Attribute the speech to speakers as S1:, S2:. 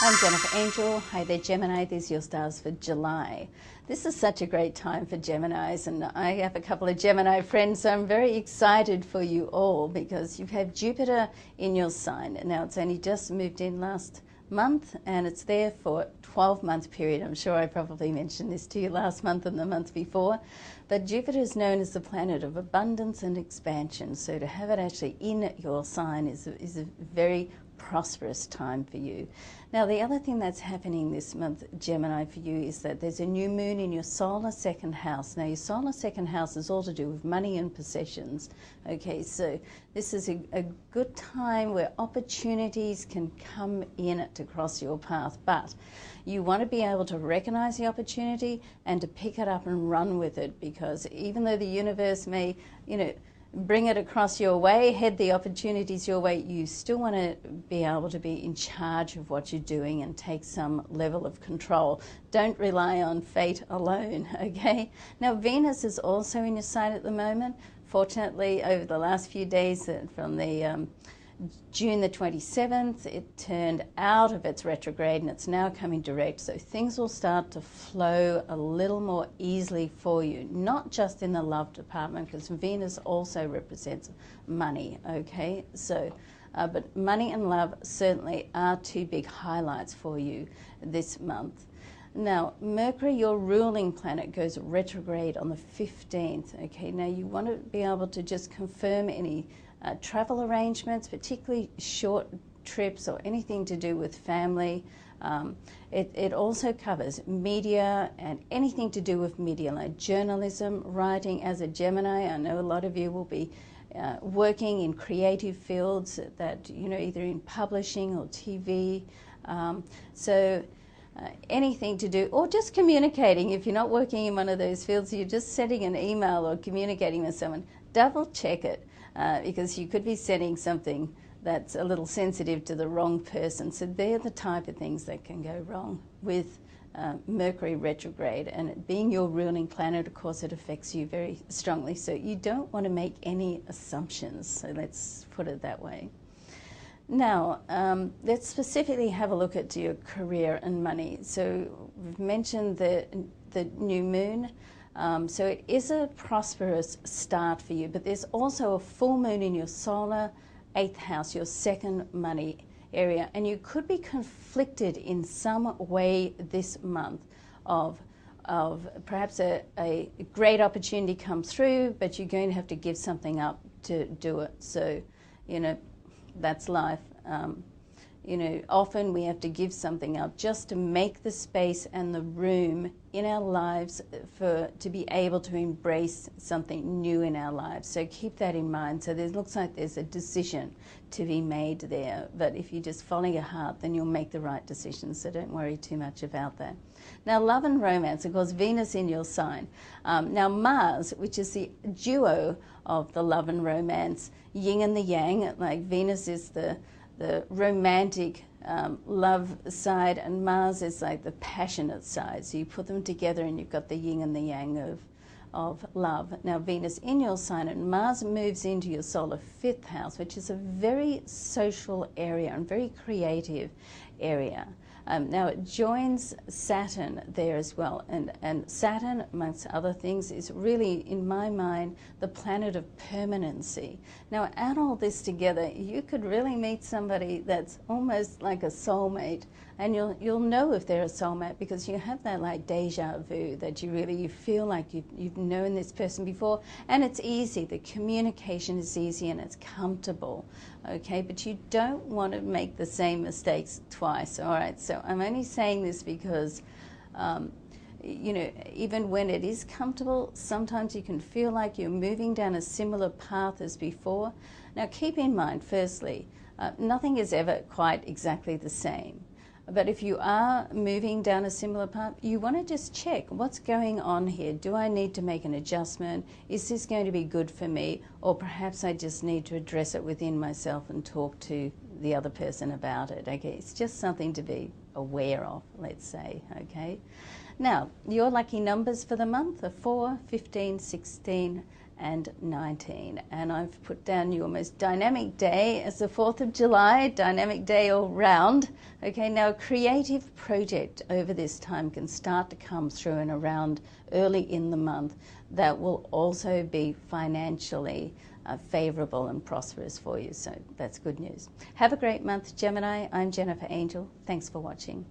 S1: I'm Jennifer Angel. Hi there, Gemini. These are your stars for July. This is such a great time for Geminis, and I have a couple of Gemini friends, so I'm very excited for you all because you have Jupiter in your sign. Now, it's only just moved in last month, and it's there for a 12-month period. I'm sure I probably mentioned this to you last month and the month before, but Jupiter is known as the planet of abundance and expansion, so to have it actually in your sign is a very prosperous time for you. Now, the other thing that's happening this month, Gemini, for you is that there's a new moon in your solar second house. Now, your solar second house is all to do with money and possessions. Okay, so this is a good time where opportunities can come in to cross your path, but you want to be able to recognize the opportunity and to pick it up and run with it, because even though the universe may, bring it across your way, head the opportunities your way, you still want to be able to be in charge of what you're doing and take some level of control. Don't rely on fate alone, okay? Now, Venus is also in your sign at the moment. Fortunately, over the last few days from the June the 27th, it turned out of its retrograde and it's now coming direct, so things will start to flow a little more easily for you, not just in the love department, because Venus also represents money, okay? So, but money and love certainly are two big highlights for you this month. Now, Mercury, your ruling planet, goes retrograde on the 15th, okay? Now, you want to be able to just confirm any travel arrangements, particularly short trips or anything to do with family. It also covers media and anything to do with media, like journalism, writing. As a Gemini, I know a lot of you will be working in creative fields that, either in publishing or TV. Anything to do, or just communicating. If you're not working in one of those fields, you're just sending an email or communicating with someone, double check it. Because you could be sending something that's a little sensitive to the wrong person. So they're the type of things that can go wrong with Mercury retrograde. And it being your ruling planet, of course, it affects you very strongly. So you don't want to make any assumptions. So let's put it that way. Now, let's specifically have a look at your career and money. So we've mentioned the new moon. So it is a prosperous start for you, but there's also a full moon in your solar 8th house, your second money area, and you could be conflicted in some way this month of perhaps a great opportunity come through, but you're going to have to give something up to do it. So, that's life. Often we have to give something up just to make the space and the room in our lives to be able to embrace something new in our lives. So keep that in mind. So it looks like there's a decision to be made there. But if you just follow your heart, then you'll make the right decision. So don't worry too much about that. Now, love and romance, of course, Venus in your sign. Now, Mars, which is the duo of the love and romance, yin and the yang, like Venus is the romantic love side, and Mars is like the passionate side. So you put them together and you've got the yin and the yang of love. Now, Venus in your sign, and Mars moves into your solar 5th house, which is a very social area and very creative area. Now, it joins Saturn there as well, and Saturn, amongst other things, is really, in my mind, the planet of permanency. Now, add all this together, you could really meet somebody that's almost like a soulmate, and you'll know if they're a soulmate because you have that like deja vu that you feel like you've known this person before, and it's easy. The communication is easy and it's comfortable, okay? But you don't want to make the same mistakes twice, all right? So I'm only saying this because, even when it is comfortable, sometimes you can feel like you're moving down a similar path as before. Now, keep in mind, firstly, nothing is ever quite exactly the same. But if you are moving down a similar path, you want to just check what's going on here. Do I need to make an adjustment? Is this going to be good for me? Or perhaps I just need to address it within myself and talk to the other person about it. Okay, it's just something to be aware of, let's say, okay? Now, your lucky numbers for the month are 4, 15, 16, and 19. And I've put down your most dynamic day as the 4th of July, dynamic day all round. Okay, now a creative project over this time can start to come through and around early in the month that will also be financially favourable and prosperous for you. So that's good news. Have a great month, Gemini. I'm Jennifer Angel. Thanks for watching.